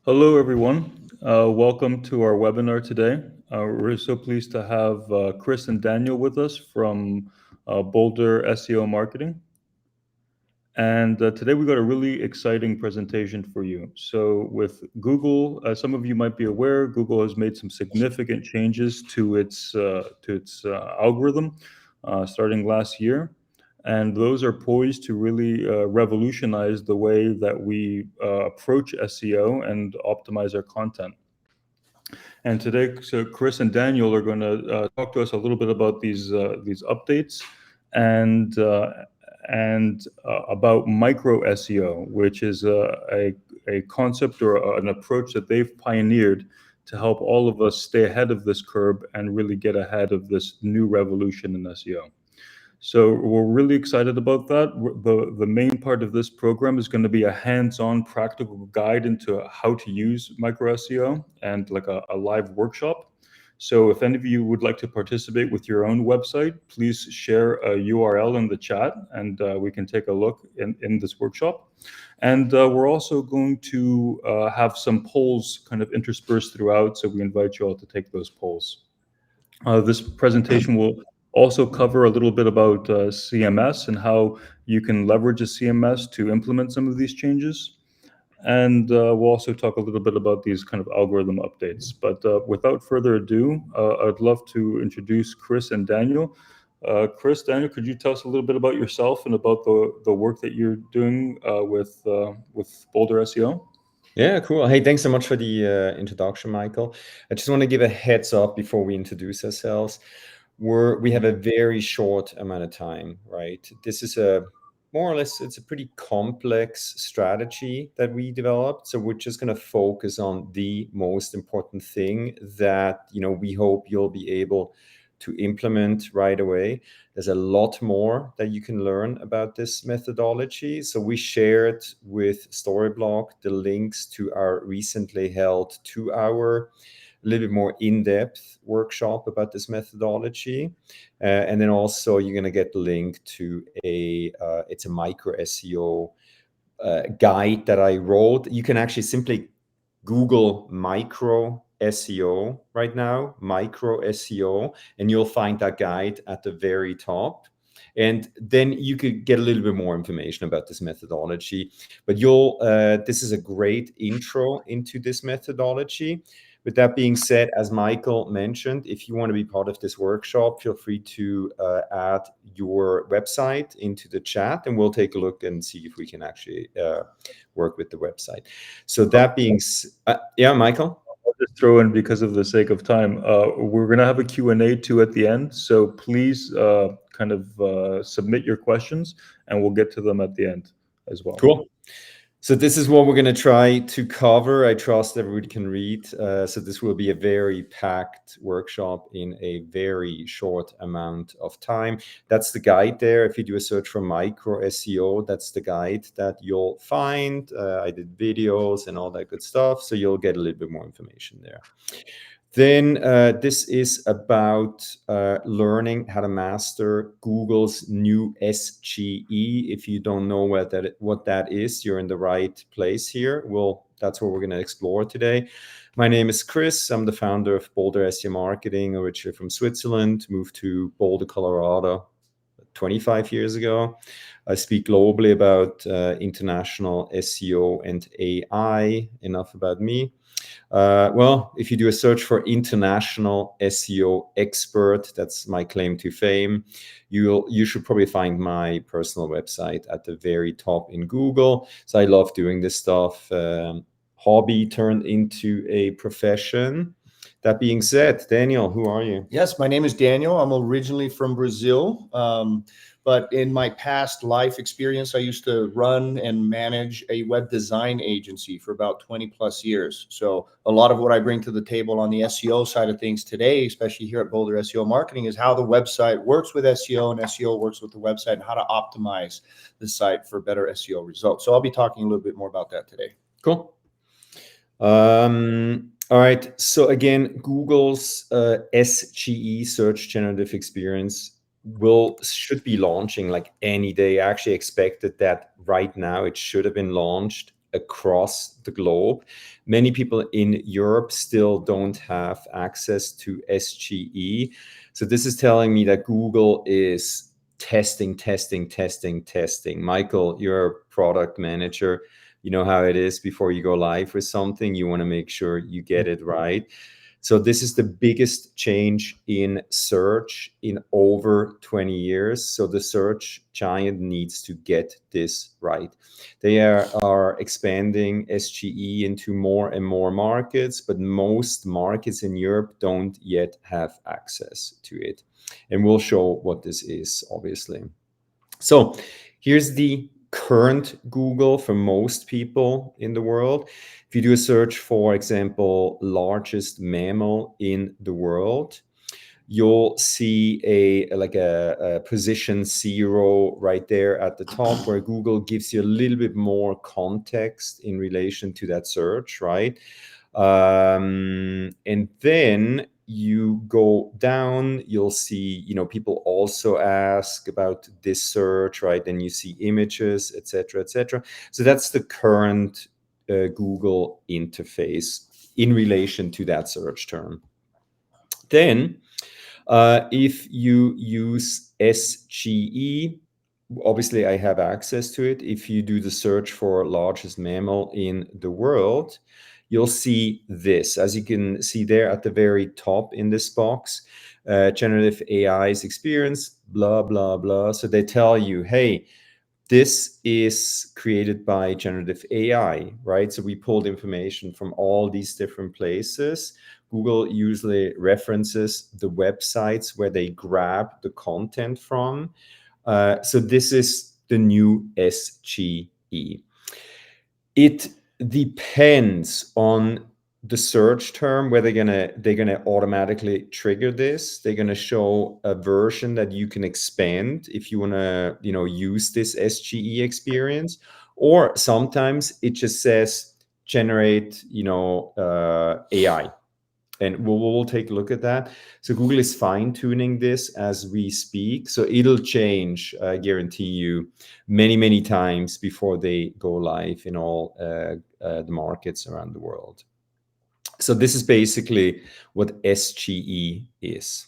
Hello, everyone. Welcome to our webinar today. We're so pleased to have Chris and Daniel with us from Boulder SEO Marketing. And today we got a really exciting presentation for you. So with Google, some of you might be aware, Google has made some significant changes to its algorithm starting last year. And those are poised to really revolutionize the way that we approach SEO and optimize our content. And today, so Chris and Daniel are going to talk to us a little bit about these updates and about micro SEO, which is a concept or an approach that they've pioneered to help all of us stay ahead of this curve and really get ahead of this new revolution in SEO. So we're really excited about that. The main part of this program is going to be a hands-on practical guide into how to use micro SEO and like a live workshop. So if any of you would like to participate with your own website, please share a URL in the chat and we can take a look in this workshop. And we're also going to have some polls kind of interspersed throughout, so we invite you all to take those polls. This presentation will also cover a little bit about CMS and how you can leverage a CMS to implement some of these changes. And we'll also talk a little bit about these kind of algorithm updates. But without further ado, I'd love to introduce Chris and Daniel. Chris, Daniel, could you tell us a little bit about yourself and about the work that you're doing with Boulder SEO? Yeah, cool. Hey, thanks so much for the introduction, Michael. I just want to give a heads up before we introduce ourselves. We have a very short amount of time, right? This is more or less, it's a pretty complex strategy that we developed. So we're just going to focus on the most important thing that, we hope you'll be able to implement right away. There's a lot more that you can learn about this methodology. So we shared with Storyblok the links to our recently held 2-hour, a little bit more in-depth workshop about this methodology. And then also you're going to get the link to it's a micro SEO guide that I wrote. You can actually simply Google micro SEO right now, micro SEO, and you'll find that guide at the very top. And then you could get a little bit more information about this methodology. But this is a great intro into this methodology. With that being said, as Michael mentioned, if you want to be part of this workshop, feel free to add your website into the chat, and we'll take a look and see if we can actually work with the website. So that being, yeah, Michael? I'll just throw in, because of the sake of time, we're going to have a Q&A too at the end. So please submit your questions and we'll get to them at the end as well. Cool. So this is what we're going to try to cover. I trust everybody can read. So this will be a very packed workshop in a very short amount of time. That's the guide there. If you do a search for micro SEO, that's the guide that you'll find. I did videos and all that good stuff. So you'll get a little bit more information there. Then this is about learning how to master Google's new SGE. If you don't know what that is, you're in the right place here. Well, that's what we're going to explore today. My name is Chris. I'm the founder of Boulder SEO Marketing, originally from Switzerland, moved to Boulder, Colorado 25 years ago. I speak globally about international SEO and AI. Enough about me. Well, if you do a search for international SEO expert, that's my claim to fame, you should probably find my personal website at the very top in Google. So I love doing this stuff. Hobby turned into a profession. That being said, Daniel, who are you? Yes, my name is Daniel. I'm originally from Brazil. But in my past life experience, I used to run and manage a web design agency for about 20 plus years. So a lot of what I bring to the table on the SEO side of things today, especially here at Boulder SEO Marketing, is how the website works with SEO and SEO works with the website and how to optimize the site for better SEO results. So I'll be talking a little bit more about that today. Cool. All right. So again, Google's SGE, Search Generative Experience, should be launching like any day. I actually expected that right now. It should have been launched across the globe. Many people in Europe still don't have access to SGE. So this is telling me that Google is testing. Michael, you're a product manager. You know how it is before you go live with something. You want to make sure you get it right. So this is the biggest change in search in over 20 years. So the search giant needs to get this right. They are expanding SGE into more and more markets, but most markets in Europe don't yet have access to it. And we'll show what this is, obviously. So here's the current Google for most people in the world. If you do a search, for example, largest mammal in the world, you'll see a position 0 right there at the top, where Google gives you a little bit more context in relation to that search, right? And then you go down, you'll see, people also ask about this search, right? Then you see images, etc., etc. So that's the current Google interface in relation to that search term. Then, if you use SGE, obviously I have access to it. If you do the search for largest mammal in the world, you'll see this. As you can see there at the very top in this box, generative AI's experience, blah, blah, blah. So they tell you, hey, this is created by generative AI, right? So we pulled information from all these different places. Google usually references the websites where they grab the content from. So this is the new SGE. It depends on the search term where they're gonna automatically trigger this. They're gonna show a version that you can expand if you wanna use this SGE experience, or sometimes it just says generate AI. And we'll take a look at that. So Google is fine-tuning this as we speak. So it'll change, I guarantee you, many times before they go live in all the markets around the world. So this is basically what SGE is.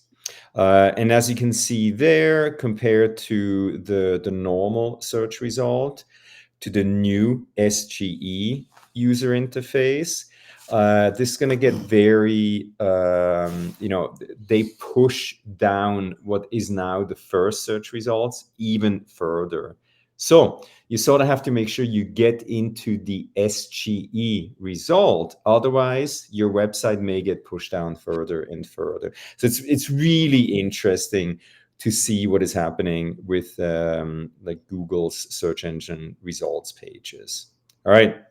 And as you can see there, compared to the normal search result, to the new SGE user interface, this is going to get very, they push down what is now the first search results even further. So you sort of have to make sure you get into the SGE result. Otherwise, your website may get pushed down further and further. So it's really interesting to see what is happening with Google's search engine results pages. All right.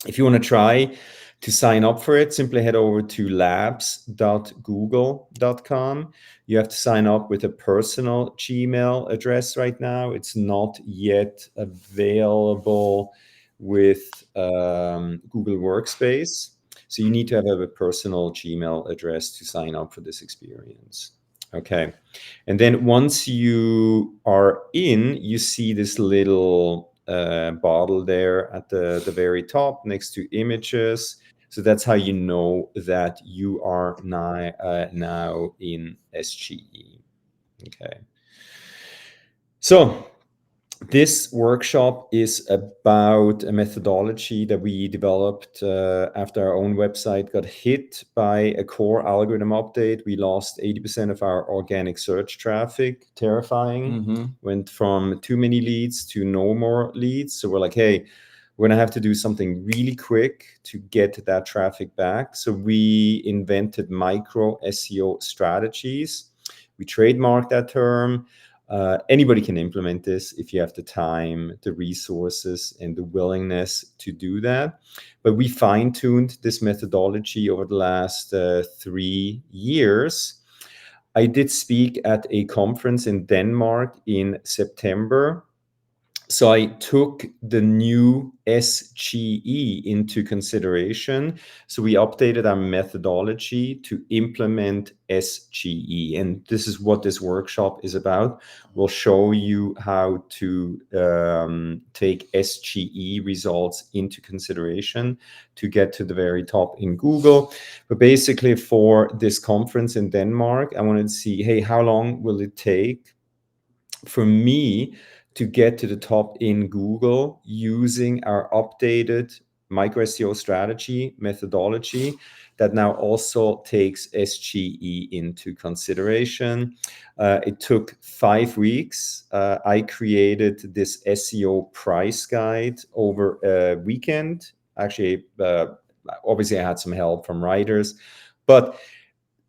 If you want to try to sign up for it, simply head over to labs.google.com. You have to sign up with a personal Gmail address right now. It's not yet available with Google Workspace. So you need to have a personal Gmail address to sign up for this experience. Okay. And then once you are in, you see this little bottle there at the very top next to images. So that's how you know that you are now in SGE. Okay. So this workshop is about a methodology that we developed after our own website got hit by a core algorithm update. We lost 80% of our organic search traffic. Terrifying. Mm-hmm. Went from too many leads to no more leads. So we're like, hey, we're going to have to do something really quick to get that traffic back. So we invented micro-SEO strategies. We trademarked that term. Anybody can implement this if you have the time, the resources, and the willingness to do that. But we fine-tuned this methodology over the last 3 years. I did speak at a conference in Denmark in September. So I took the new SGE into consideration. So we updated our methodology to implement SGE. And this is what this workshop is about. We'll show you how to take SGE results into consideration to get to the very top in Google. But basically for this conference in Denmark, I wanted to see, hey, how long will it take for me to get to the top in Google using our updated micro-SEO strategy methodology that now also takes SGE into consideration. It took 5 weeks. I created this SEO price guide over a weekend. Actually, obviously I had some help from writers, but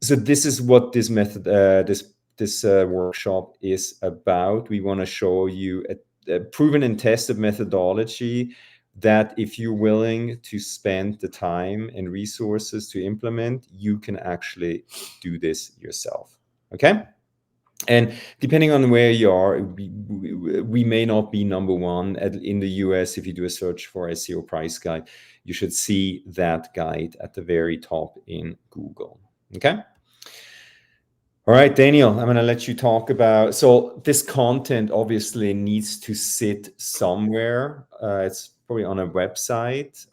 so this is what this method, this workshop is about. We want to show you a proven and tested methodology that if you're willing to spend the time and resources to implement, you can actually do this yourself. Okay. And depending on where you are, we may not be number one in the US. If you do a search for SEO price guide, you should see that guide at the very top in Google. Okay. All right, Daniel, I'm going to let you talk about, so this content obviously needs to sit somewhere. It's probably on a website.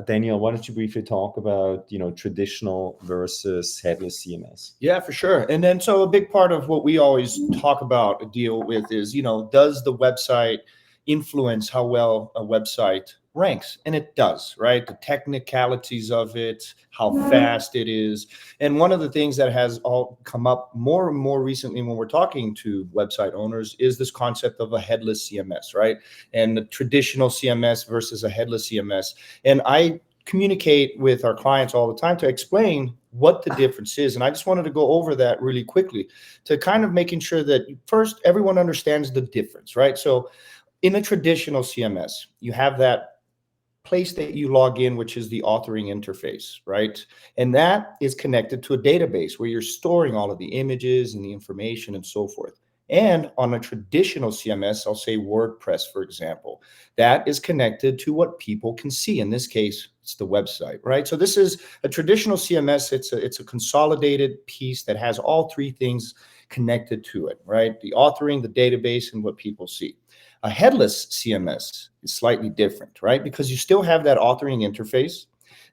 Daniel, why don't you briefly talk about, traditional versus headless CMS? Yeah, for sure. And then, so a big part of what we always talk about, deal with is, does the website influence how well a website ranks? And it does, right? The technicalities of it, how fast it is. And one of the things that has all come up more and more recently when we're talking to website owners is this concept of a headless CMS, right? And the traditional CMS versus a headless CMS. And I communicate with our clients all the time to explain what the difference is. And I just wanted to go over that really quickly to kind of making sure that first everyone understands the difference, right? So in a traditional CMS, you have that place that you log in, which is the authoring interface, right? And that is connected to a database where you're storing all of the images and the information and so forth. And on a traditional CMS, I'll say WordPress, for example, that is connected to what people can see. In this case, it's the website, right? So this is a traditional CMS. It's a consolidated piece that has all three things connected to it, right? The authoring, the database, and what people see. A headless CMS is slightly different, right? Because you still have that authoring interface.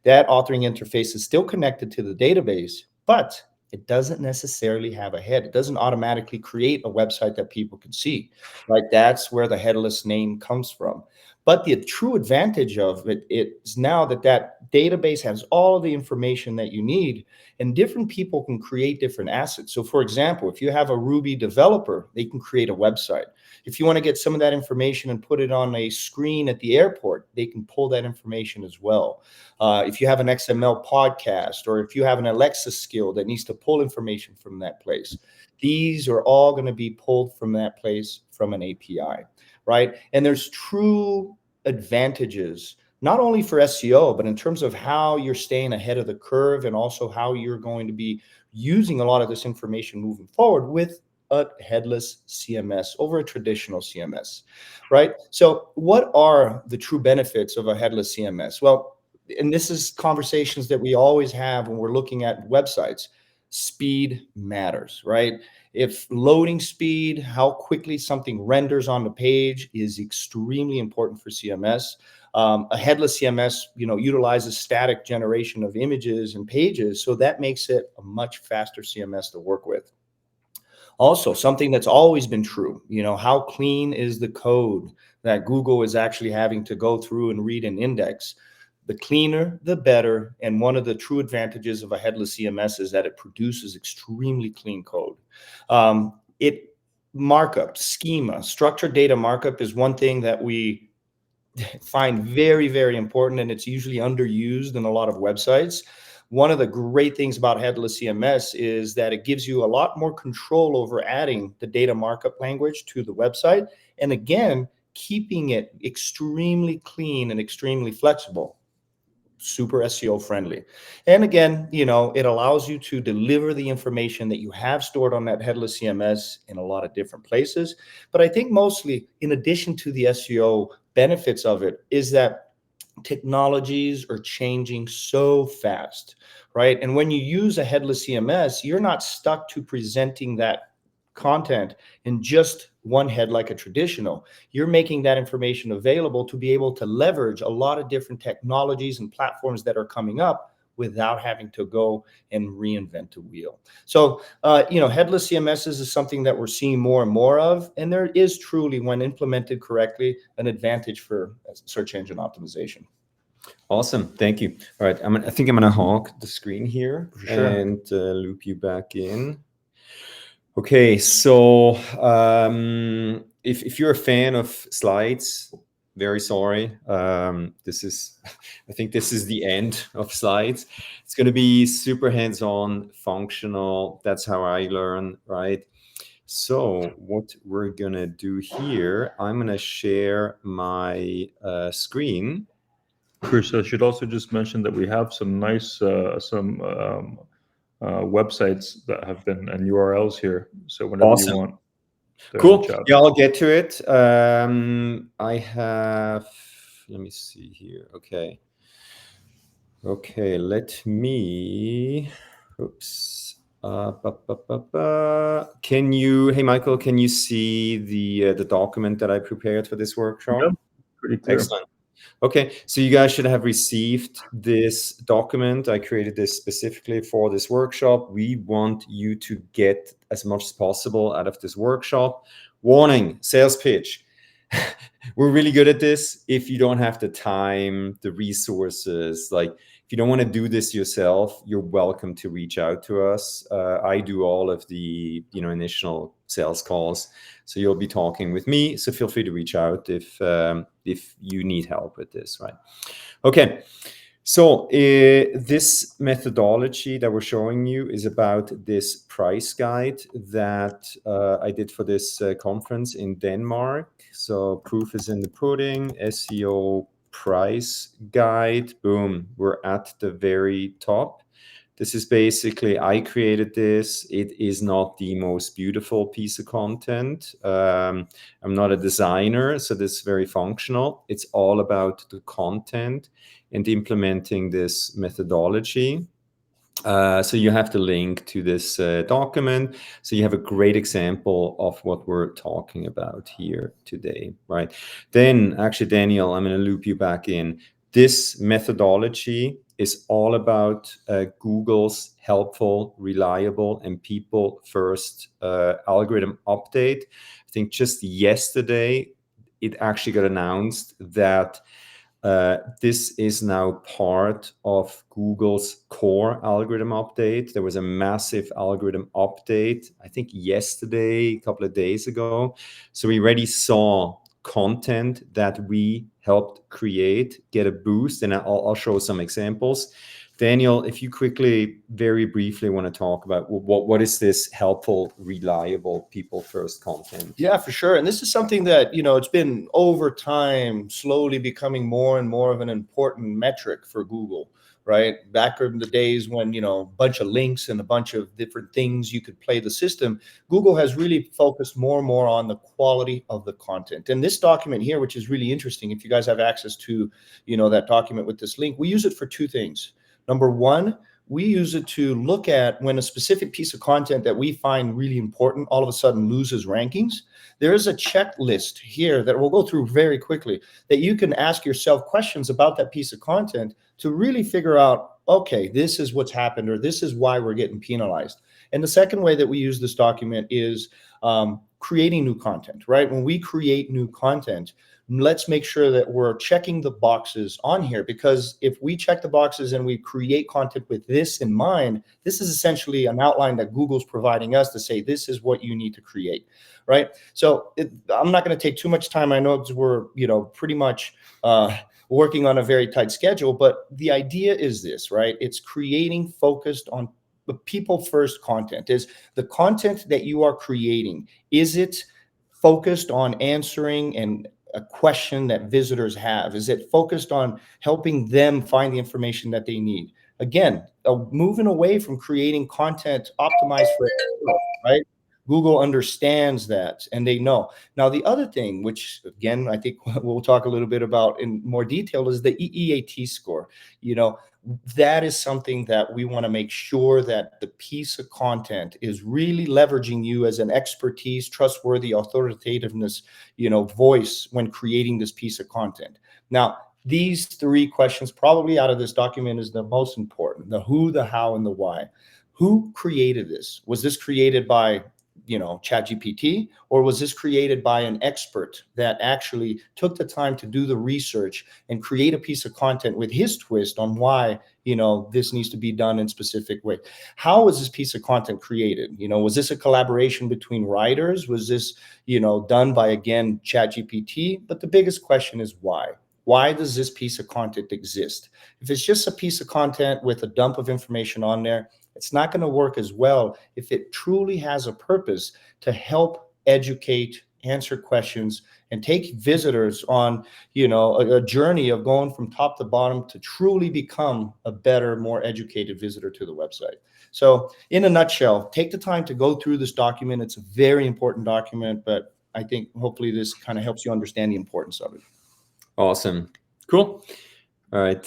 That authoring interface is still connected to the database, but it doesn't necessarily have a head. It doesn't automatically create a website that people can see, right? That's where the headless name comes from. But the true advantage of it is now that that database has all the information that you need, and different people can create different assets. So for example, if you have a Ruby developer, they can create a website. If you want to get some of that information and put it on a screen at the airport, they can pull that information as well. If you have an XML podcast, or if you have an Alexa skill that needs to pull information from that place, these are all going to be pulled from that place from an API, right? And there's true advantages, not only for SEO, but in terms of how you're staying ahead of the curve and also how you're going to be using a lot of this information moving forward with a headless CMS over a traditional CMS, right? So what are the true benefits of a headless CMS? Well, and this is conversations that we always have when we're looking at websites. Speed matters, right? If loading speed, how quickly something renders on the page is extremely important for CMS. A headless CMS, utilizes static generation of images and pages, so that makes it a much faster CMS to work with. Also, something that's always been true, how clean is the code that Google is actually having to go through and read and index? The cleaner, the better. And one of the true advantages of a headless CMS is that it produces extremely clean code. Markup, schema, structured data markup is one thing that we find very, very important, and it's usually underused in a lot of websites. One of the great things about headless CMS is that it gives you a lot more control over adding the data markup language to the website. And again, keeping it extremely clean and extremely flexible. super SEO friendly. And again, it allows you to deliver the information that you have stored on that headless CMS in a lot of different places. But I think mostly, in addition to the SEO benefits of it, is that technologies are changing so fast, right? And when you use a headless CMS, you're not stuck to presenting that content in just one head like a traditional. You're making that information available to be able to leverage a lot of different technologies and platforms that are coming up without having to go and reinvent a wheel. So, headless CMSs is something that we're seeing more and more of, and there is truly, when implemented correctly, an advantage for search engine optimization. Awesome. Thank you. All right. I think I'm going to hog the screen here Sure. and loop you back in. Okay. So if you're a fan of slides, very sorry. I think this is the end of slides. It's going to be super hands-on, functional. That's how I learn, right? So what we're going to do here, I'm going to share my screen. Chris, I should also just mention that we have some nice websites that have been, and URLs here. So whenever Awesome. you want. Cool. Yeah, I'll get to it. I have, let me see here. Okay. Let me, oops. Can you, hey, Michael, can you see the document that I prepared for this workshop? Yeah, pretty clear. Excellent. Okay, so you guys should have received this document. I created this specifically for this workshop. We want you to get as much as possible out of this workshop. Warning, sales pitch. We're really good at this. If you don't have the time, the resources, like if you don't want to do this yourself, you're welcome to reach out to us. I do all of the initial sales calls, so you'll be talking with me. So feel free to reach out if you need help with this, right? Okay. So this methodology that we're showing you is about this price guide that I did for this conference in Denmark. So proof is in the pudding, SEO price guide. Boom, we're at the very top. This is basically, I created this. It is not the most beautiful piece of content. I'm not a designer, so this is very functional. It's all about the content and implementing this methodology. So you have the link to this document. So you have a great example of what we're talking about here today, right? Then actually, Daniel, I'm going to loop you back in. This methodology is all about Google's helpful, reliable, and people-first algorithm update. I think just yesterday, it actually got announced that this is now part of Google's core algorithm update. There was a massive algorithm update, I think yesterday, a couple of days ago. So we already saw content that we helped create get a boost, and I'll show some examples. Daniel, if you quickly, very briefly want to talk about what is this helpful, reliable, people-first content? Yeah, for sure. And this is something that, it's been over time slowly becoming more and more of an important metric for Google, right? Back in the days when, a bunch of links and a bunch of different things you could play the system, Google has really focused more and more on the quality of the content. And this document here, which is really interesting, if you guys have access to, that document with this link, we use it for two things. Number one, we use it to look at when a specific piece of content that we find really important all of a sudden loses rankings. There is a checklist here that we'll go through very quickly that you can ask yourself questions about that piece of content to really figure out, okay, this is what's happened, or this is why we're getting penalized. And the second way that we use this document is creating new content, right? When we create new content, let's make sure that we're checking the boxes on here, because if we check the boxes and we create content with this in mind, this is essentially an outline that Google's providing us to say, this is what you need to create, right? So I'm not going to take too much time. I know we're, pretty much working on a very tight schedule, but the idea is this, right? It's creating focused on the people first content. Is the content that you are creating, is it focused on answering and a question that visitors have? Is it focused on helping them find the information that they need? Again, moving away from creating content optimized for, right? Google understands that and they know. Now, the other thing, which again, I think we'll talk a little bit about in more detail, is the EEAT score. You know, that is something that we want to make sure that the piece of content is really leveraging you as an expertise, trustworthy, authoritativeness, voice when creating this piece of content. Now, these three questions probably out of this document is the most important: the who, the how, and the why. Who created this? Was this created by ChatGPT, or was this created by an expert that actually took the time to do the research and create a piece of content with his twist on why this needs to be done in a specific way? How was this piece of content created? Was this a collaboration between writers? Was this done by, again, ChatGPT? But the biggest question is why. Why does this piece of content exist? If it's just a piece of content with a dump of information on there, it's not going to work as well if it truly has a purpose to help educate, answer questions, and take visitors on, a journey of going from top to bottom to truly become a better, more educated visitor to the website. So in a nutshell, take the time to go through this document. It's a very important document, but I think hopefully this kind of helps you understand the importance of it. Awesome. Cool. All right.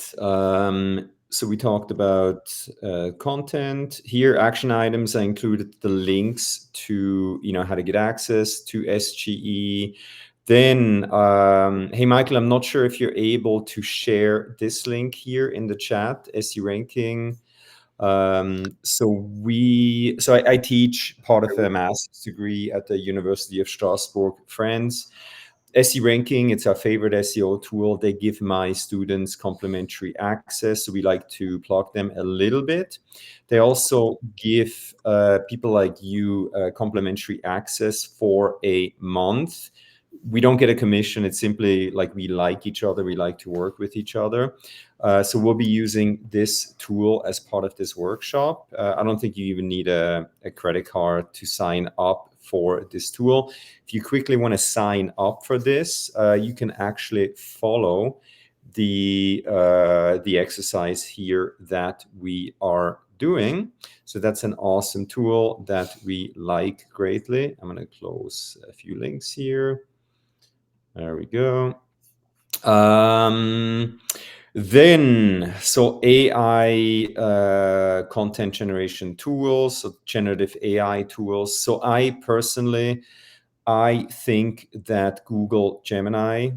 So we talked about content here. Action items, I included the links to how to get access to SGE. Then, hey Michael, I'm not sure if you're able to share this link here in the chat. SE ranking. So I teach part of a master's degree at the University of Strasbourg, France. SE ranking, it's our favorite SEO tool. They give my students complimentary access, so we like to plug them a little bit. They also give people like you complimentary access for a month. We don't get a commission. It's simply like we like each other. We like to work with each other. So we'll be using this tool as part of this workshop. I don't think you even need a credit card to sign up for this tool. If you quickly want to sign up for this, you can actually follow the exercise here that we are doing. So that's an awesome tool that we like greatly. I'm going to close a few links here. There we go. Then, so AI content generation tools, so generative AI tools. So I think that Google Gemini,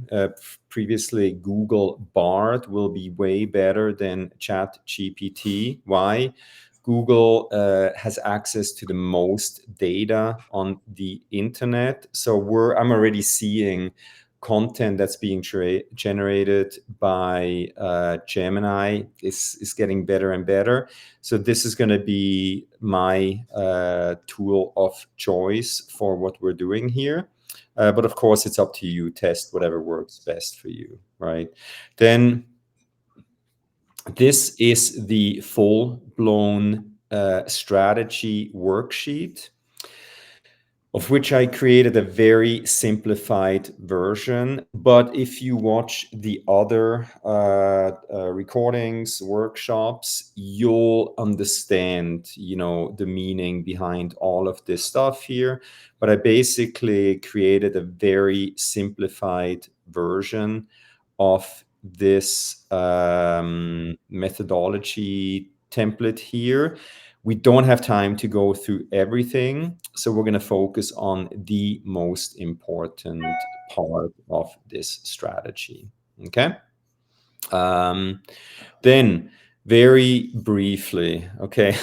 previously Google Bard, will be way better than ChatGPT. Why? Google has access to the most data on the internet. So I'm already seeing content that's being generated by Gemini is getting better and better. So this is going to be my tool of choice for what we're doing here. But of course, it's up to you. Test whatever works best for you, right? Then this is the full-blown strategy worksheet, of which I created a very simplified version. But if you watch the other recordings, workshops, you'll understand, the meaning behind all of this stuff here. But I basically created a very simplified version of this methodology template here. We don't have time to go through everything, so we're going to focus on the most important part of this strategy. Okay. Then very briefly, okay.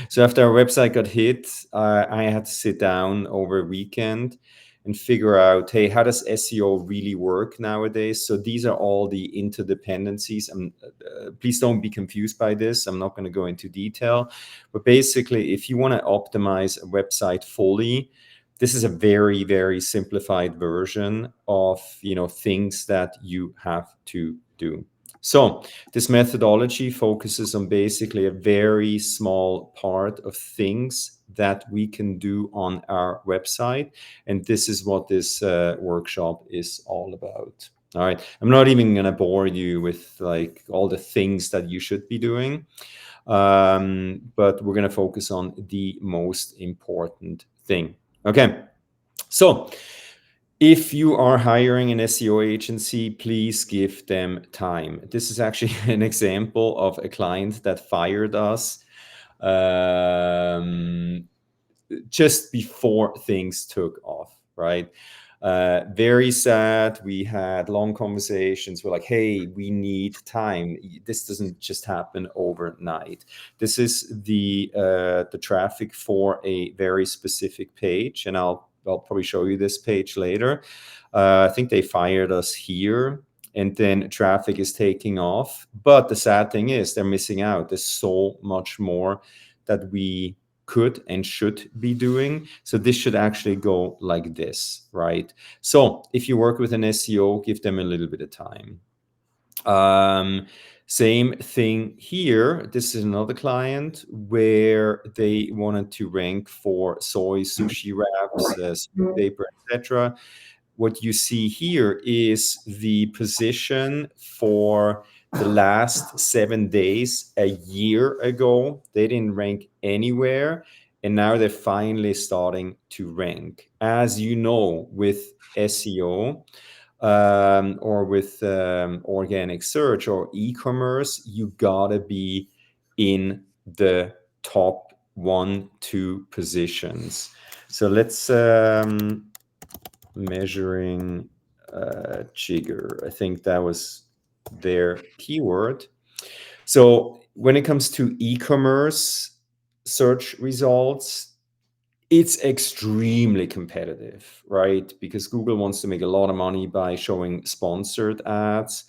So after our website got hit, I had to sit down over a weekend and figure out, hey, how does SEO really work nowadays? So these are all the interdependencies. Please don't be confused by this. I'm not going to go into detail. But basically, if you want to optimize a website fully, this is a very, very simplified version of things that you have to do. So this methodology focuses on basically a very small part of things that we can do on our website. And this is what this workshop is all about. All right, I'm not even going to bore you with like all the things that you should be doing, but we're going to focus on the most important thing. Okay, so if you are hiring an SEO agency, please give them time. This is actually an example of a client that fired us just before things took off, right? Very sad. We had long conversations. We're like, hey, we need time. This doesn't just happen overnight. This is the traffic for a very specific page, and I'll probably show you this page later. I think they fired us here, and then traffic is taking off. But the sad thing is they're missing out. There's so much more that we could and should be doing. So this should actually go like this, right? So if you work with an SEO, give them a little bit of time. Same thing here. This is another client where they wanted to rank for soy sushi wraps, paper, etc. What you see here is the position for the last 7 days a year ago. They didn't rank anywhere, and now they're finally starting to rank. As you know, with SEO or with organic search or e-commerce, you gotta be in the top 1-2 positions. So let's measuring jigger. I think that was their keyword. So when it comes to e-commerce search results, it's extremely competitive, right? Because Google wants to make a lot of money by showing sponsored ads.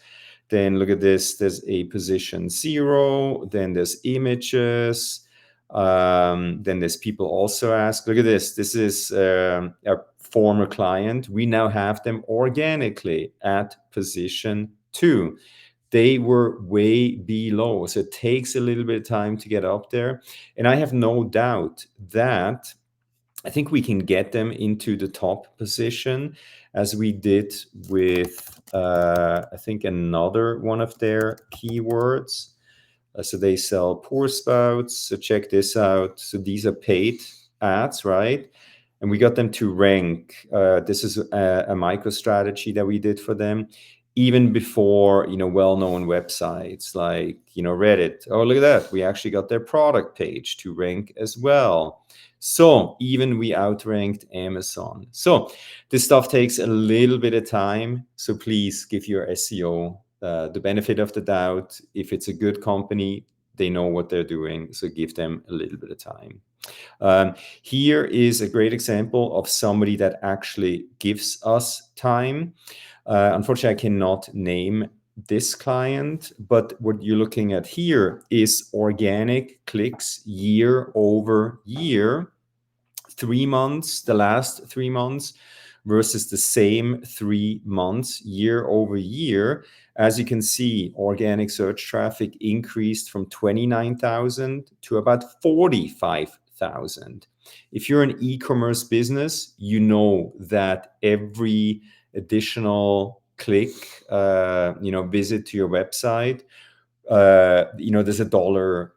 Then look at this, there's a position 0, then there's images, then there's people also ask, look at this is a former client. We now have them organically at position 2. They were way below, so it takes a little bit of time to get up there. And I have no doubt that I think we can get them into the top position, as we did with, I think, another one of their keywords. So they sell pour spouts. So check this out. So these are paid ads, right? And we got them to rank. This is a micro strategy that we did for them, even before, well-known websites like, Reddit. Oh, look at that. We actually got their product page to rank as well. So even we outranked Amazon. So this stuff takes a little bit of time. So please give your SEO the benefit of the doubt. If it's a good company, they know what they're doing. So give them a little bit of time. Here is a great example of somebody that actually gives us time. Unfortunately, I cannot name this client, but what you're looking at here is organic clicks year over year, 3 months, the last 3 months versus the same 3 months year over year. As you can see, organic search traffic increased from 29,000 to about 45,000. If you're an e-commerce business, you know that every additional click, visit to your website, there's a dollar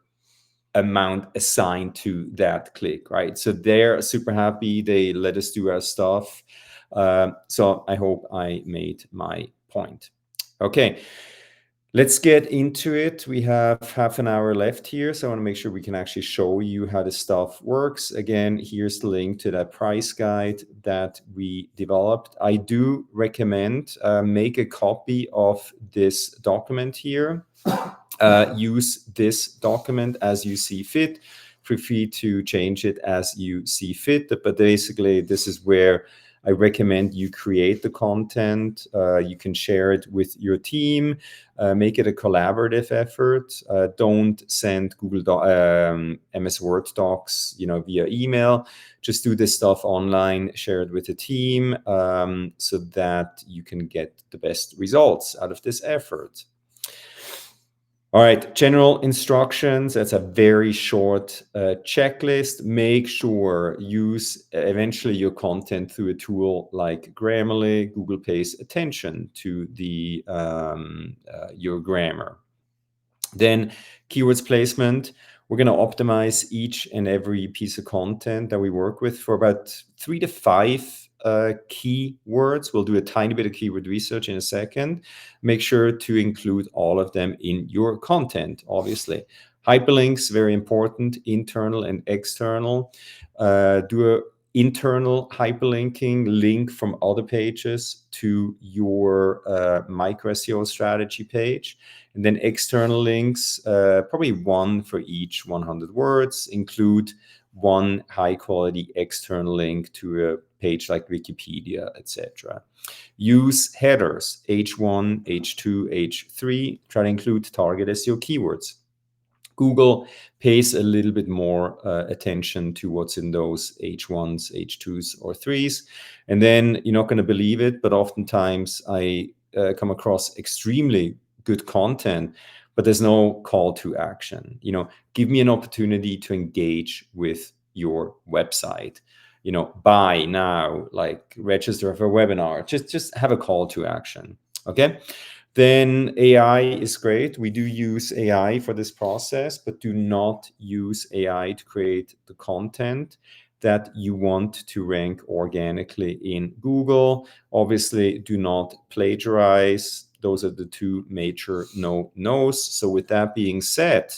amount assigned to that click, right? So they're super happy. They let us do our stuff. So I hope I made my point. Okay, let's get into it. We have half an hour left here, so I want to make sure we can actually show you how this stuff works. Again, here's the link to that price guide that we developed. I do recommend make a copy of this document here. Use this document as you see fit. Feel free to change it as you see fit. But basically, this is where I recommend you create the content. You can share it with your team. Make it a collaborative effort. Don't send MS Word docs, via email. Just do this stuff online. Share it with the team so that you can get the best results out of this effort. All right, general instructions. That's a very short checklist. Make sure use eventually your content through a tool like Grammarly. Google pays attention to the your grammar. Then keywords placement. We're going to optimize each and every piece of content that we work with for about 3 to 5 keywords. We'll do a tiny bit of keyword research in a second. Make sure to include all of them in your content, obviously. Hyperlinks, very important, internal and external. Do a internal hyperlinking, link from other pages to your micro-SEO strategy page. And then external links, probably one for each 100 words. Include one high-quality external link to a page like Wikipedia, etc. Use headers, H1, H2, H3. Try to include target SEO keywords. Google pays a little bit more attention to what's in those H1s, H2s, or 3s. And then you're not going to believe it, but oftentimes I come across extremely good content, but there's no call to action. Give me an opportunity to engage with your website. Buy now, like register for a webinar. Just have a call to action. Okay. Then AI is great. We do use AI for this process, but do not use AI to create the content that you want to rank organically in Google. Obviously, do not plagiarize. Those are the 2 major no-nos. So with that being said,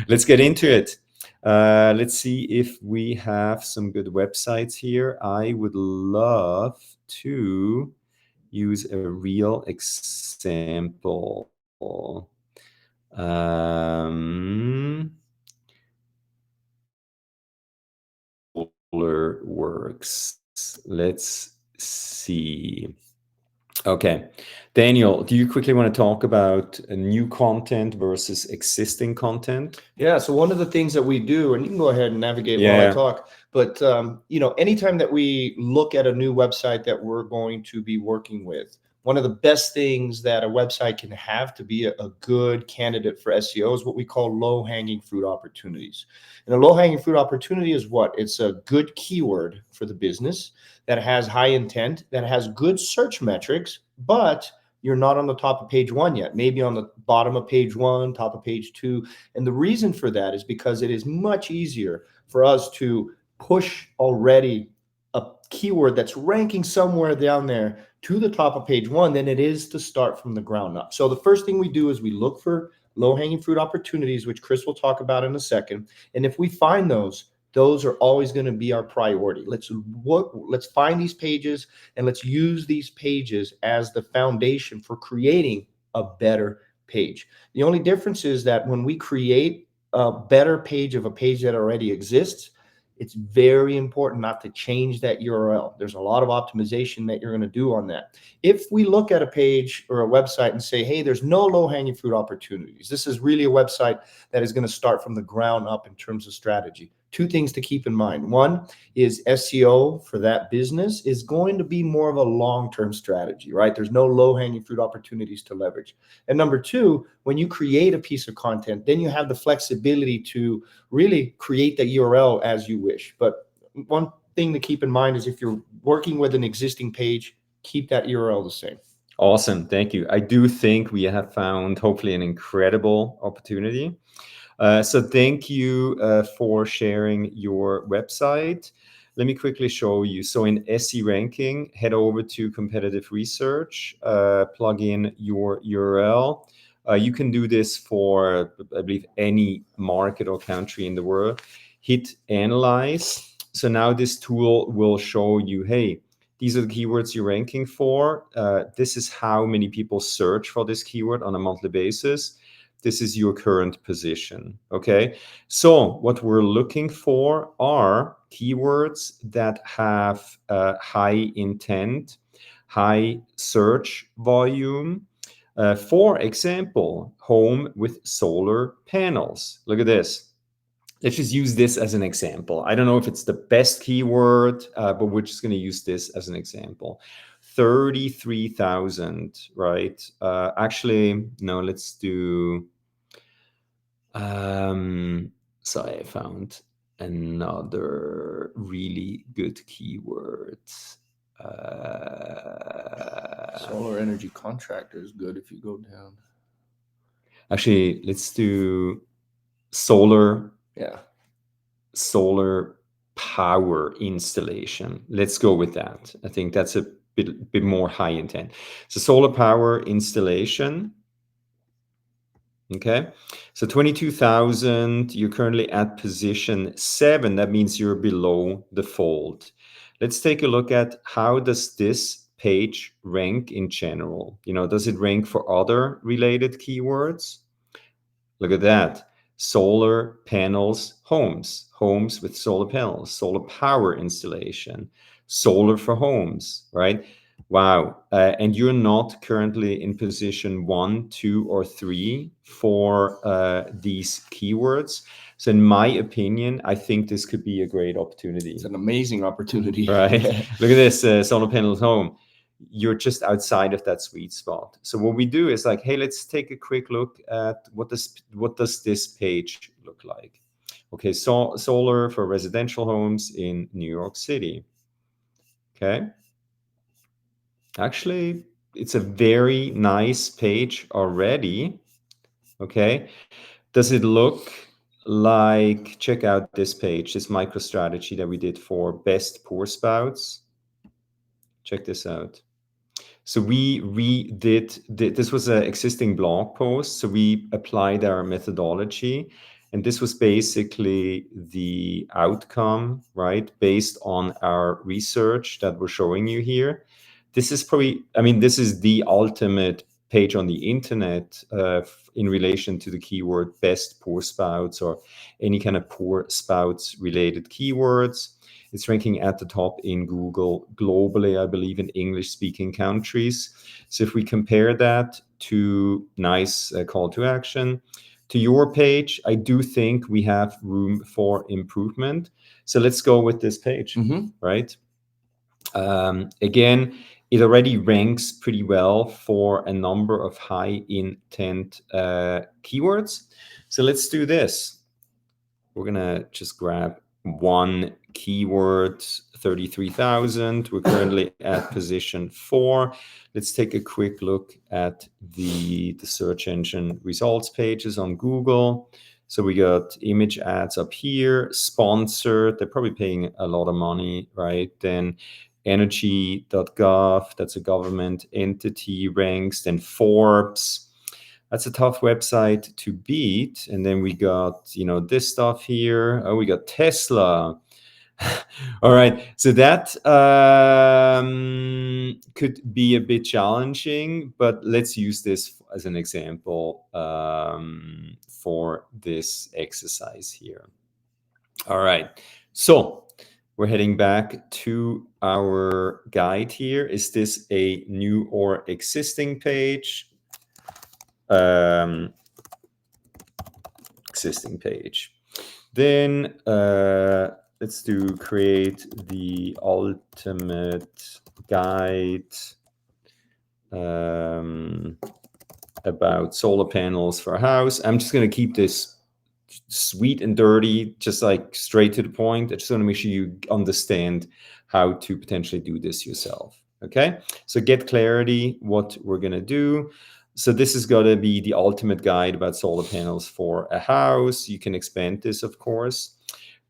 let's get into it. Let's see if we have some good websites here. I would love to use a real example. Boulder works. Let's see. Okay, Daniel, do you quickly want to talk about new content versus existing content? Yeah, so one of the things that we do, and you can go ahead and navigate while I talk, but anytime that we look at a new website that we're going to be working with, one of the best things that a website can have to be a good candidate for SEO is what we call low-hanging fruit opportunities. And a low-hanging fruit opportunity is what? It's a good keyword for the business that has high intent, that has good search metrics, but you're not on the top of page 1 yet, maybe on the bottom of page 1, top of page 2. And the reason for that is because it is much easier for us to push already a keyword that's ranking somewhere down there to the top of page 1 than it is to start from the ground up. So the first thing we do is we look for low-hanging fruit opportunities, which Chris will talk about in a second. And if we find those are always going to be our priority. Let's find these pages and let's use these pages as the foundation for creating a better page. The only difference is that when we create a better page of a page that already exists, it's very important not to change that URL. There's a lot of optimization that you're going to do on that. If we look at a page or a website and say, hey, there's no low-hanging fruit opportunities, this is really a website that is going to start from the ground up in terms of strategy. 2 things to keep in mind. One is SEO for that business is going to be more of a long-term strategy, right? There's no low-hanging fruit opportunities to leverage. And number 2, when you create a piece of content, then you have the flexibility to really create the URL as you wish. But one thing to keep in mind is if you're working with an existing page, keep that URL the same. Awesome. Thank you. I do think we have found hopefully an incredible opportunity. So thank you for sharing your website. Let me quickly show you. So in SE ranking, head over to competitive research, plug in your URL. You can do this for, I believe, any market or country in the world. Hit analyze. So now this tool will show you, hey, these are the keywords you're ranking for. This is how many people search for this keyword on a monthly basis. This is your current position, okay? So what we're looking for are keywords that have high intent, high search volume. For example, home with solar panels. Look at this. Let's just use this as an example. I don't know if it's the best keyword, but we're just going to use this as an example. 33,000, right? Actually, no, let's do So I found another really good keyword. Solar energy contractor is good if you go down. Actually, let's do solar power installation. Let's go with that. I think that's a bit more high intent. So solar power installation. Okay, so 22,000, you're currently at position 7. That means you're below the fold. Let's take a look at how does this page rank in general. Does it rank for other related keywords? Look at that. Solar panels, homes with solar panels, solar power installation, solar for homes, right? Wow. And you're not currently in position 1, 2, or 3 for these keywords. So in my opinion, I think this could be a great opportunity. It's an amazing opportunity. Right? Look at this, solar panels home. You're just outside of that sweet spot. So what we do is like, hey, let's take a quick look at what does this page look like. Okay, so solar for residential homes in New York City. Okay. Actually, it's a very nice page already. Okay. Does it look like, check out this page, this micro strategy that we did for best pour spouts. Check this out. So we redid, this was an existing blog post. So we applied our methodology, and this was basically the outcome, right? Based on our research that we're showing you here. This is probably, this is the ultimate page on the internet in relation to the keyword best pour spouts or any kind of pour spouts related keywords. It's ranking at the top in Google globally, I believe, in English-speaking countries. So if we compare that to nice call to action, to your page, I do think we have room for improvement. So let's go with this page, right? Again, it already ranks pretty well for a number of high intent keywords. So let's do this. We're going to just grab one keyword, 33,000. We're currently at position 4. Let's take a quick look at the search engine results pages on Google. So we got image ads up here, sponsored. They're probably paying a lot of money, right? Then energy.gov, that's a government entity, ranks. Then Forbes. That's a tough website to beat. And then we got, this stuff here. Oh, we got Tesla. All right. So that could be a bit challenging, but let's use this as an example for this exercise here. All right. So we're heading back to our guide here. Is this a new or existing page? Existing page. Then let's do create the ultimate guide about solar panels for a house. I'm just going to keep this sweet and dirty, just like straight to the point. I just want to make sure you understand how to potentially do this yourself. Okay, so get clarity what we're going to do. So this is going to be the ultimate guide about solar panels for a house. You can expand this, of course.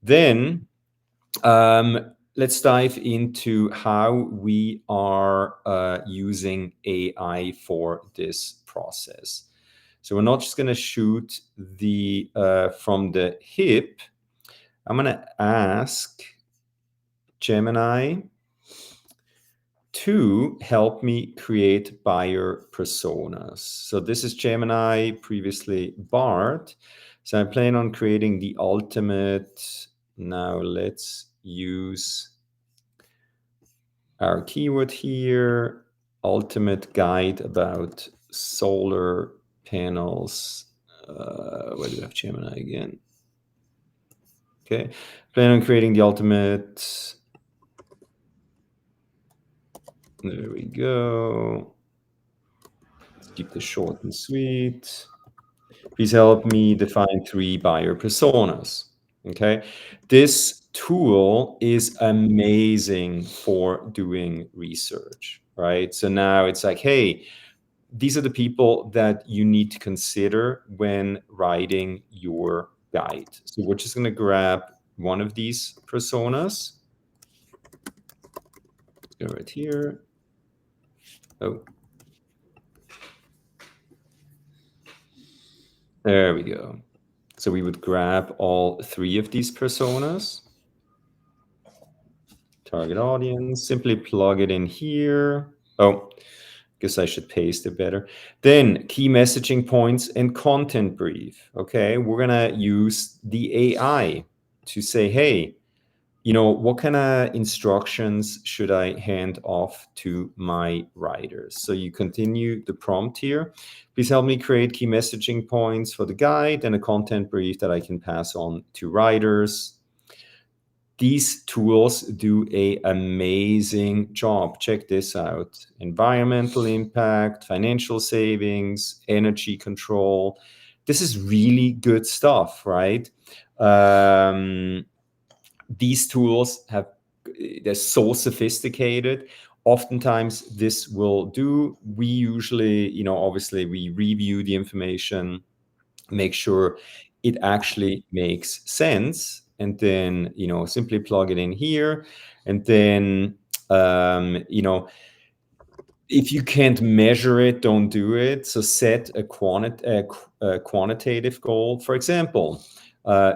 Then let's dive into how we are using AI for this process. So we're not just going to shoot the from the hip. I'm going to ask Gemini to help me create buyer personas. So this is Gemini, previously Bart. So I'm planning on creating the ultimate. Now let's use our keyword here, ultimate guide about solar panels. Where do we have Gemini again? Okay, plan on creating the ultimate. There we go. Let's keep this short and sweet. please help me define 3 buyer personas. Okay, this tool is amazing for doing research, right? So now it's like, hey, these are the people that you need to consider when writing your guide. So we're just going to grab one of these personas. Let's go right here. Oh, there we go. So we would grab all 3 of these personas. Target audience, simply plug it in here. Oh, guess I should paste it better. Then key messaging points and content brief. Okay, we're gonna use the AI to say, hey, you know, what kind of instructions should I hand off to my writers? So you continue the prompt here. Please help me create key messaging points for the guide and a content brief that I can pass on to writers. These tools do an amazing job. Check this out. Environmental impact, financial savings, energy control. This is really good stuff, right? These tools they're so sophisticated. Oftentimes this will do. We usually, you know, obviously we review the information, make sure it actually makes sense, and then, you know, simply plug it in here. And then, you know, if you can't measure it, don't do it. So set a quantitative goal. For example,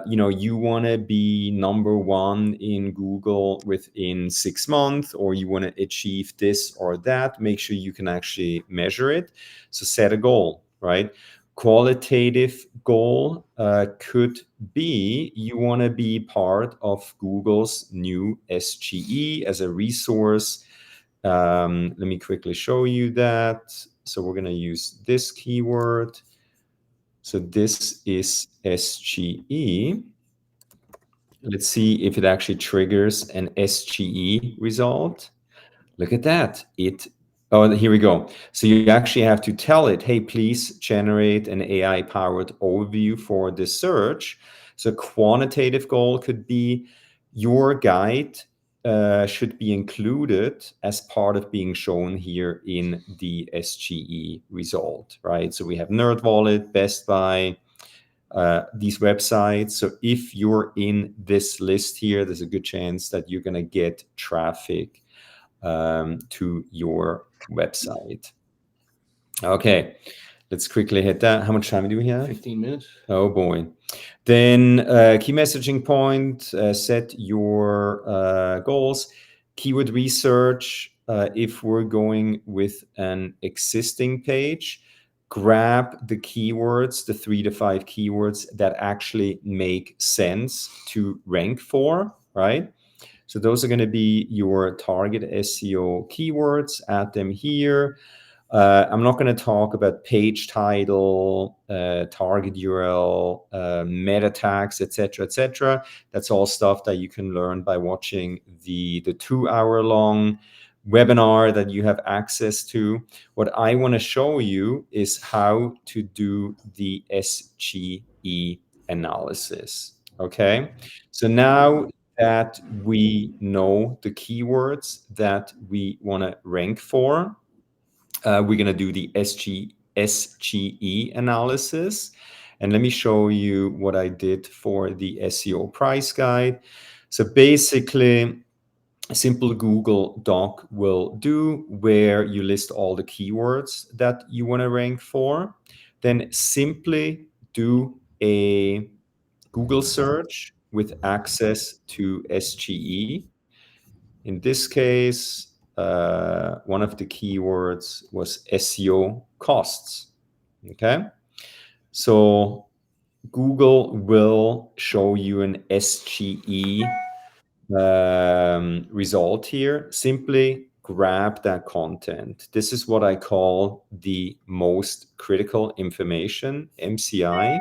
you know, you want to be #1 in Google within 6 months, or you want to achieve this or that. Make sure you can actually measure it. So set a goal, right? Qualitative goal could be you want to be part of Google's new SGE as a resource. Let me quickly show you that. So we're going to use this keyword. So this is SGE. Let's see if it actually triggers an SGE result. Look at that. Oh, here we go. So you actually have to tell it, hey, please generate an AI-powered overview for this search. So quantitative goal could be your guide should be included as part of being shown here in the SGE result, right? So we have NerdWallet, Best Buy, these websites. So if you're in this list here, there's a good chance that you're going to get traffic to your website. Okay, let's quickly hit that. How much time do we have? 15 minutes. Oh boy. Then key messaging point, set your goals. Keyword research, if we're going with an existing page, grab the keywords, the 3 to 5 keywords that actually make sense to rank for, right? So those are going to be your target SEO keywords. Add them here. I'm not going to talk about page title, target URL, meta tags, etc., etc. That's all stuff that you can learn by watching the 2-hour-long webinar that you have access to. What I want to show you is how to do the SGE analysis. Okay, so now that we know the keywords that we want to rank for, we're going to do the SGE analysis. And let me show you what I did for the SEO price guide. So basically, a simple Google Doc will do where you list all the keywords that you want to rank for. Then simply do a Google search with access to SGE. In this case, one of the keywords was SEO costs. Okay, so Google will show you an SGE result here. Simply grab that content. This is what I call the most critical information, MCI.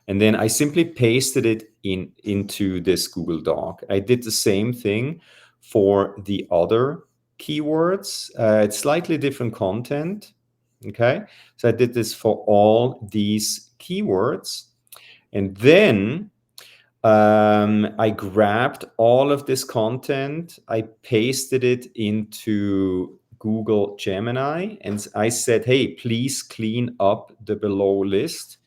And then I simply pasted it into this Google Doc. I did the same thing for the other keywords. It's slightly different content. Okay, so I did this for all these keywords. And then I grabbed all of this content, I pasted it into Google Gemini, and I said, hey, please clean up the below list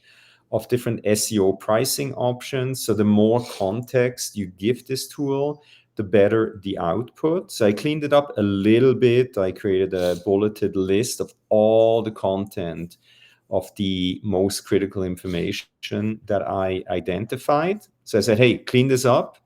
of different SEO pricing options. So the more context you give this tool, the better the output. So I cleaned it up a little bit. I created a bulleted list of all the content of the most critical information that I identified. So I said, hey, clean this up.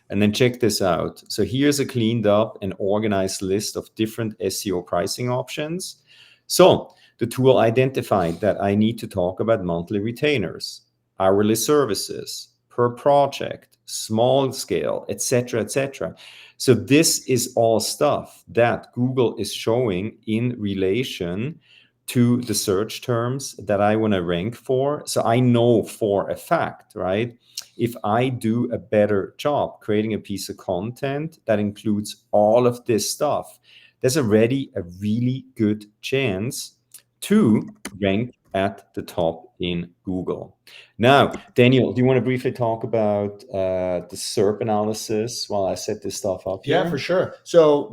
And then check this out. So here's a cleaned up and organized list of different SEO pricing options. So the tool identified that I need to talk about monthly retainers, hourly services, per project, small scale, etc., etc. So this is all stuff that Google is showing in relation to the search terms that I want to rank for. So I know for a fact, right? If I do a better job creating a piece of content that includes all of this stuff, there's already a really good chance to rank at the top in Google. Now, Daniel, do you want to briefly talk about the SERP analysis while I set this stuff up here? Yeah, for sure. So,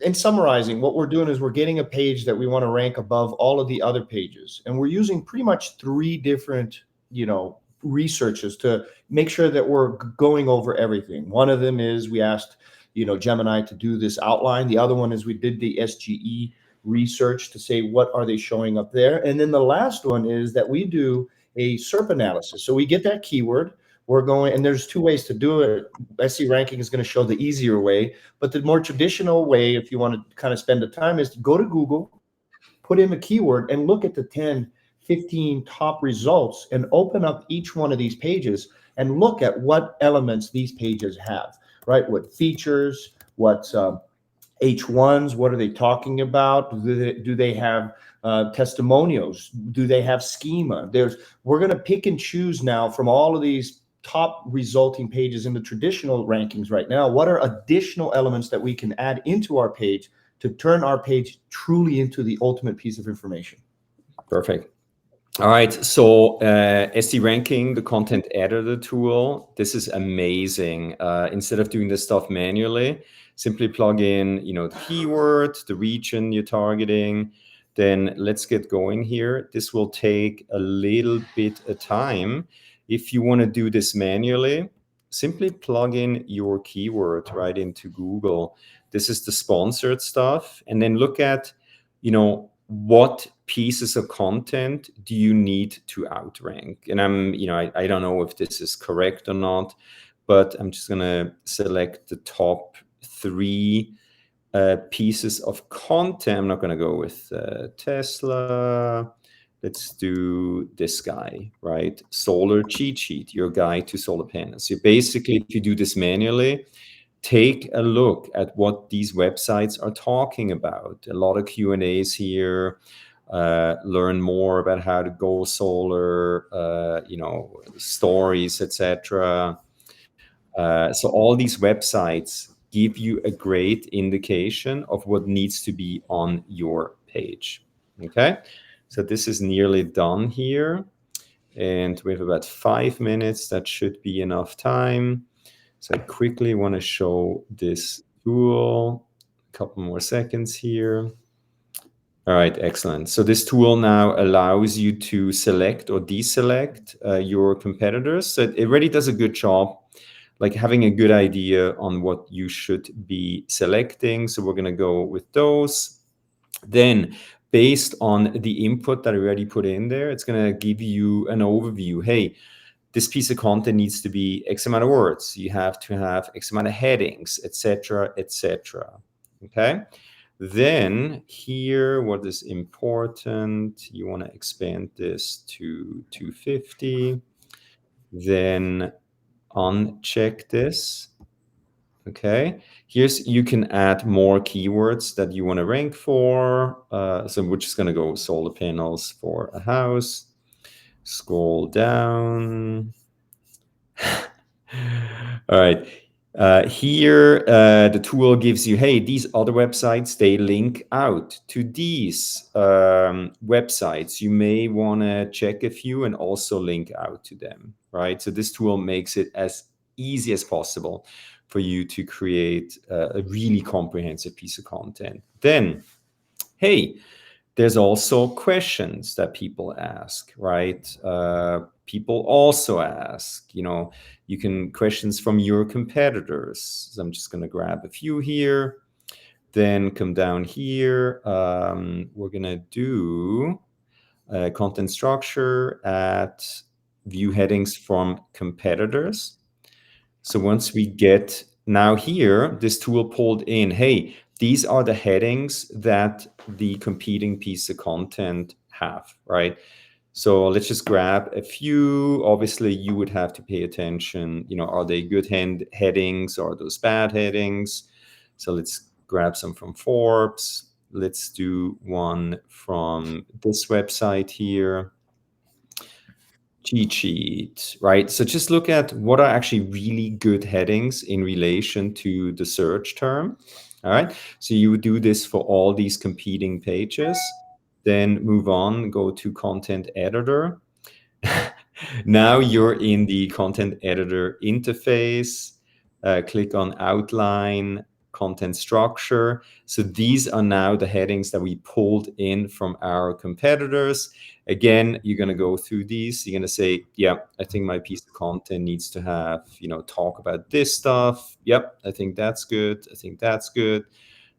in summarizing, what we're doing is we're getting a page that we want to rank above all of the other pages. And we're using pretty much 3 different, researches to make sure that we're going over everything. One of them is we asked, Gemini to do this outline. The other one is we did the SGE research to say, what are they showing up there? And then the last one is that we do a SERP analysis. So we get that keyword. We're going, and there's 2 ways to do it. SE ranking is going to show the easier way, but the more traditional way, if you want to kind of spend the time, is to go to Google, put in the keyword, and look at the 10, 15 top results and open up each one of these pages and look at what elements these pages have, right? What features, what H1s, what are they talking about? Do they have testimonials? Do they have schema? We're going to pick and choose now from all of these top resulting pages in the traditional rankings right now. What are additional elements that we can add into our page to turn our page truly into the ultimate piece of information? Perfect. All right, so SD ranking, the content editor tool, this is amazing. Instead of doing this stuff manually, simply plug in, the keyword, the region you're targeting. Then let's get going here. This will take a little bit of time. If you want to do this manually, simply plug in your keyword right into Google. This is the sponsored stuff, and then look at, what pieces of content do you need to outrank? And I don't know if this is correct or not, but I'm just gonna select the top 3 pieces of content. I'm not gonna go with Tesla. Let's do this guy, right? Solar cheat sheet, your guide to solar panels. So basically, if you do this manually, take a look at what these websites are talking about. A lot of Q&As here. Learn more about how to go solar, stories, etc. So all these websites give you a great indication of what needs to be on your page. Okay, so this is nearly done here, and we have about 5 minutes. That should be enough time. So I quickly want to show this tool. A couple more seconds here. All right, excellent. So this tool now allows you to select or deselect your competitors. So it really does a good job, like having a good idea on what you should be selecting. So we're going to go with those. Then based on the input that I already put in there, it's going to give you an overview. Hey, this piece of content needs to be X amount of words. You have to have X amount of headings, etc., etc. Okay. Then here, what is important? You want to expand this to 250. Then uncheck this. Okay. You can add more keywords that you want to rank for. So we're just going to go solar panels for a house. Scroll down. All right. Here, the tool gives you, hey, these other websites, they link out to these websites. You may want to check a few and also link out to them, right? So this tool makes it as easy as possible for you to create a really comprehensive piece of content. Then, hey, there's also questions that people ask, right? People also ask, you can questions from your competitors. So I'm just going to grab a few here, then come down here. We're going to do content structure at view headings from competitors. So once we get now here, this tool pulled in, hey, these are the headings that the competing piece of content have, right? So let's just grab a few. Obviously, you would have to pay attention, are they good headings or are those bad headings? So let's grab some from Forbes. Let's do one from this website here. Cheat sheet, right? So just look at what are actually really good headings in relation to the search term. All right. So you would do this for all these competing pages, then move on, go to content editor. Now you're in the content editor interface. Click on outline, content structure. So these are now the headings that we pulled in from our competitors. Again, you're going to go through these. You're going to say, yeah, I think my piece of content needs to have, talk about this stuff. Yep, I think that's good. I think that's good.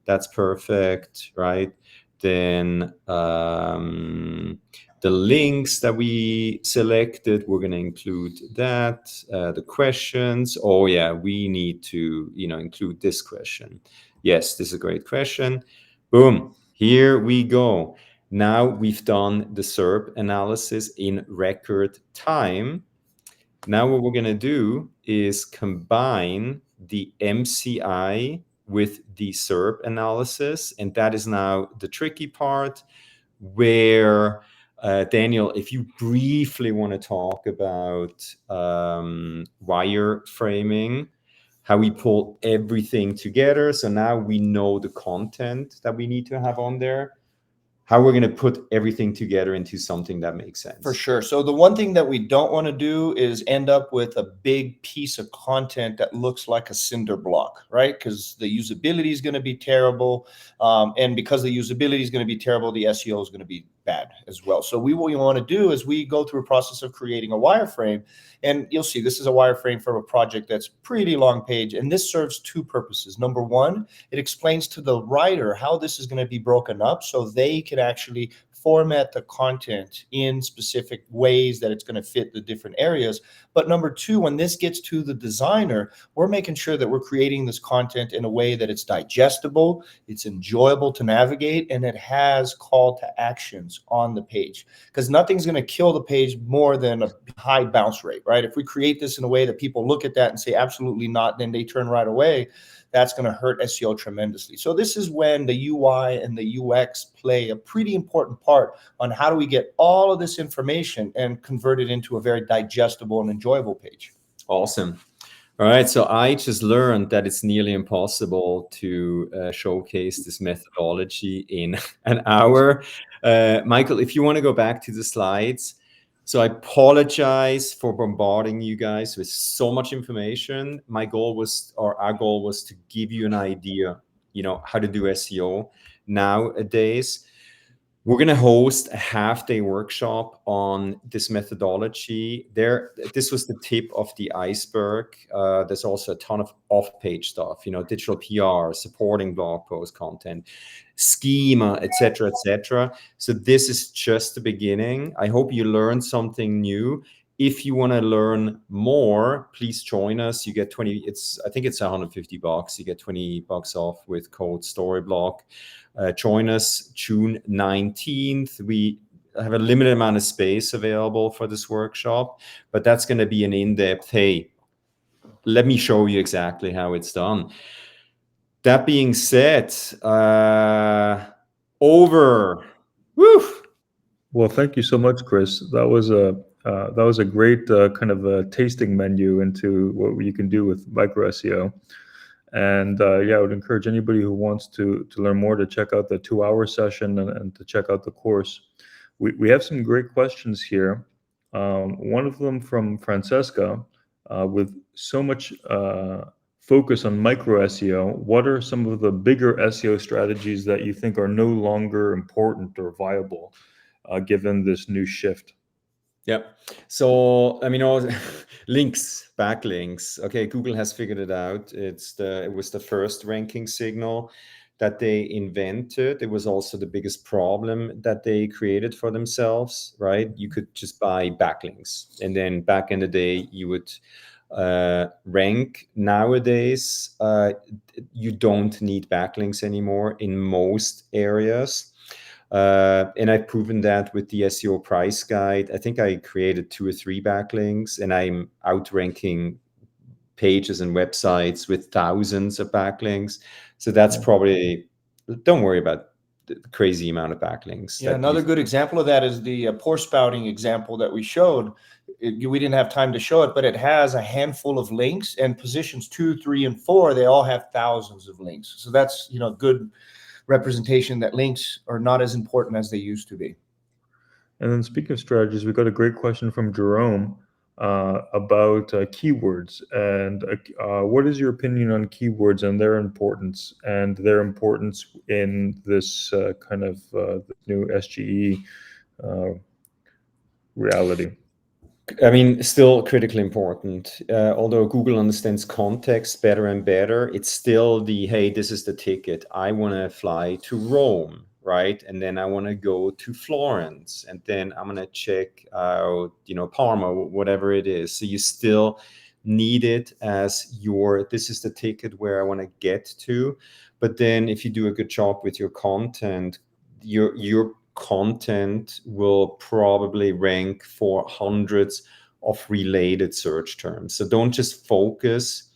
That's perfect, right? Then the links that we selected, we're going to include that. The questions, oh yeah, we need to, include this question. Yes, this is a great question. Boom, here we go. Now we've done the SERP analysis in record time. Now what we're going to do is combine the MCI with the SERP analysis. And that is now the tricky part where, Daniel, if you briefly want to talk about wireframing, how we pull everything together. So now we know the content that we need to have on there, how we're going to put everything together into something that makes sense. For sure. So the one thing that we don't want to do is end up with a big piece of content that looks like a cinder block, right? Because the usability is going to be terrible. And because the usability is going to be terrible, the SEO is going to be bad as well. So what we want to do is we go through a process of creating a wireframe. And you'll see this is a wireframe for a project that's pretty long page. And this serves two purposes. Number one, it explains to the writer how this is going to be broken up so they can actually format the content in specific ways that it's going to fit the different areas. But number two, when this gets to the designer, we're making sure that we're creating this content in a way that it's digestible, it's enjoyable to navigate, and it has call to actions on the page. Because nothing's going to kill the page more than a high bounce rate, right? If we create this in a way that people look at that and say, absolutely not, then they turn right away, that's going to hurt SEO tremendously. So this is when the UI and the UX play a pretty important part on how do we get all of this information and convert it into a very digestible and enjoyable page. Awesome. All right. So I just learned that it's nearly impossible to showcase this methodology in an hour. Michael, if you want to go back to the slides. So I apologize for bombarding you guys with so much information. Our goal was to give you an idea, how to do SEO nowadays. We're going to host a half-day workshop on this methodology. This was the tip of the iceberg. There's also a ton of off-page stuff, digital PR, supporting blog post content, schema, etc., etc. So this is just the beginning. I hope you learned something new. If you want to learn more, please join us. You get I think it's $150. You get $20 off with code Storyblok. Join us June 19th. We have a limited amount of space available for this workshop, but that's going to be an in-depth, hey, let me show you exactly how it's done. That being said, over. Woo! Well, thank you so much, Chris. That was That was a great kind of a tasting menu into what you can do with micro SEO. And yeah, I would encourage anybody who wants to learn more to check out the 2-hour session and to check out the course. We have some great questions here. One of them from Francesca, with so much focus on micro SEO, what are some of the bigger SEO strategies that you think are no longer important or viable given this new shift? Yeah. So I mean, all links, backlinks. Okay, Google has figured it out. It was the first ranking signal that they invented. It was also the biggest problem that they created for themselves, right? You could just buy backlinks, and then back in the day, you would rank. Nowadays, you don't need backlinks anymore in most areas. And I've proven that with the SEO price guide. I think I created 2 or 3 backlinks, and I'm outranking pages and websites with thousands of backlinks. So that's probably, don't worry about the crazy amount of backlinks. Yeah, another good example of that is the pour spouting example that we showed. We didn't have time to show it, but it has a handful of links, and positions 2, 3, and 4, they all have thousands of links. So that's, good representation that links are not as important as they used to be. And then speaking of strategies, we got a great question from Jerome about keywords. And what is your opinion on keywords and their importance in this kind of new SGE reality? I mean, still critically important. Although Google understands context better and better, it's still hey, this is the ticket. I want to fly to Rome, right? And then I want to go to Florence, and then I'm going to check out, Parma, whatever it is. So you still need it as this is the ticket where I want to get to. But then if you do a good job with your content, your content will probably rank for hundreds of related search terms. So don't just focus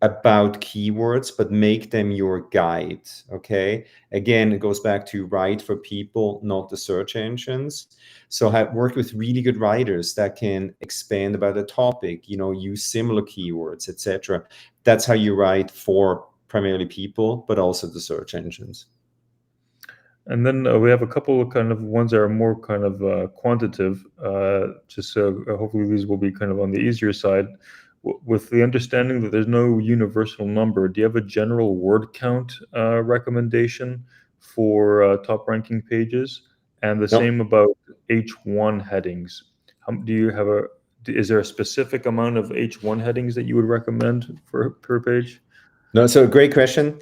about keywords, but make them your guide. Okay. Again, it goes back to write for people, not the search engines. So I've worked with really good writers that can expand about a topic, use similar keywords, etc. That's how you write for primarily people, but also the search engines. And then we have a couple of kind of ones that are more kind of quantitative, just so hopefully these will be kind of on the easier side. With the understanding that there's no universal number, do you have a general word count recommendation for top ranking pages? And the same about H1 headings. Is there a specific amount of H1 headings that you would recommend per page? No, so great question.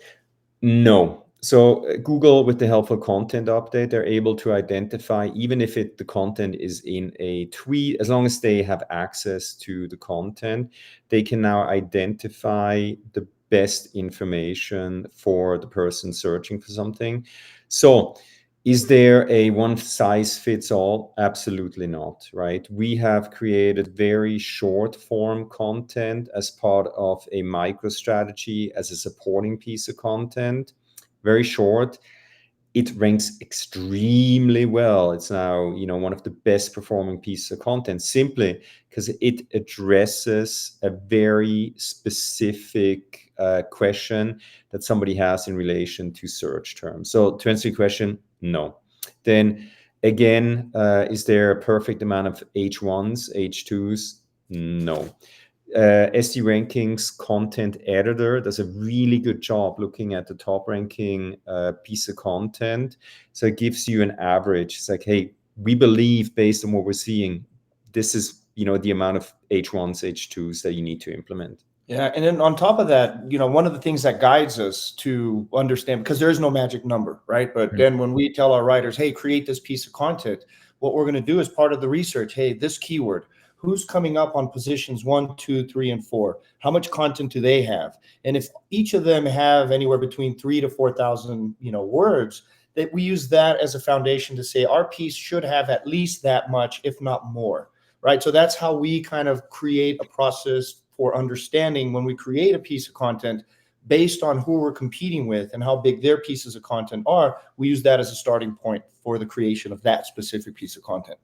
No. So Google, with the helpful content update, they're able to identify, even if the content is in a tweet, as long as they have access to the content, they can now identify the best information for the person searching for something. So is there a one size fits all? Absolutely not, right? We have created very short form content as part of a micro strategy as a supporting piece of content. Very short. It ranks extremely well. It's now, one of the best performing pieces of content, simply because it addresses a very specific question that somebody has in relation to search terms. So to answer your question, no. Then again, is there a perfect amount of H1s, H2s? No. SD Rankings content editor does a really good job looking at the top ranking piece of content. So it gives you an average. It's like, hey, we believe based on what we're seeing, this is, the amount of H1s, H2s that you need to implement. Yeah, and then on top of that, one of the things that guides us to understand, because there is no magic number, right? But then when we tell our writers, hey, create this piece of content, what we're going to do as part of the research, hey, this keyword, who's coming up on positions 1, 2, 3, and 4? How much content do they have? And if each of them have anywhere between 3,000 to 4,000, words, that we use that as a foundation to say our piece should have at least that much, if not more, right? So that's how we kind of create a process for understanding when we create a piece of content based on who we're competing with and how big their pieces of content are. We use that as a starting point for the creation of that specific piece of content.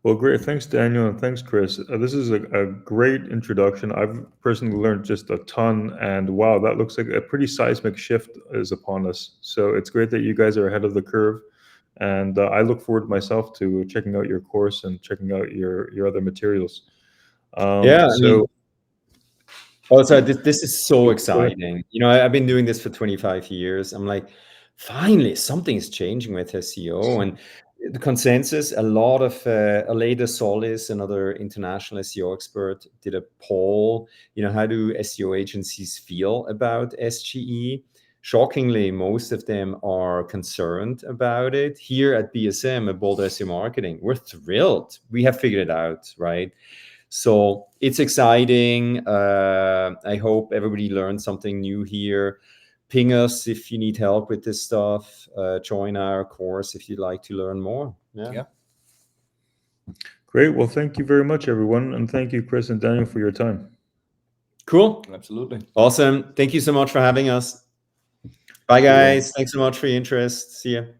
Well, great. Thanks, Daniel, and thanks, Chris. This is a great introduction. I've personally learned just a ton, and wow, that looks like a pretty seismic shift is upon us. So it's great that you guys are ahead of the curve, and I look forward myself to checking out your course and checking out your other materials. Yeah, I mean, also, this is so Go ahead. exciting. You know, I've been doing this for 25 years. I'm like, finally, something is changing with SEO. And the consensus, a lot of Aleda Solis, another international SEO expert, did a poll. You know, how do SEO agencies feel about SGE? Shockingly, most of them are concerned about it. Here at BSM, at Boulder SEO Marketing, we're thrilled. We have figured it out, right? So it's exciting. I hope everybody learned something new here. Ping us if you need help with this stuff. Join our course if you'd like to learn more. Yeah. Great. Well, thank you very much, everyone, and thank you, Chris and Daniel, for your time. Cool. Absolutely. Awesome. Thank you so much for having us. Bye, guys. Thanks so much for your interest. See you.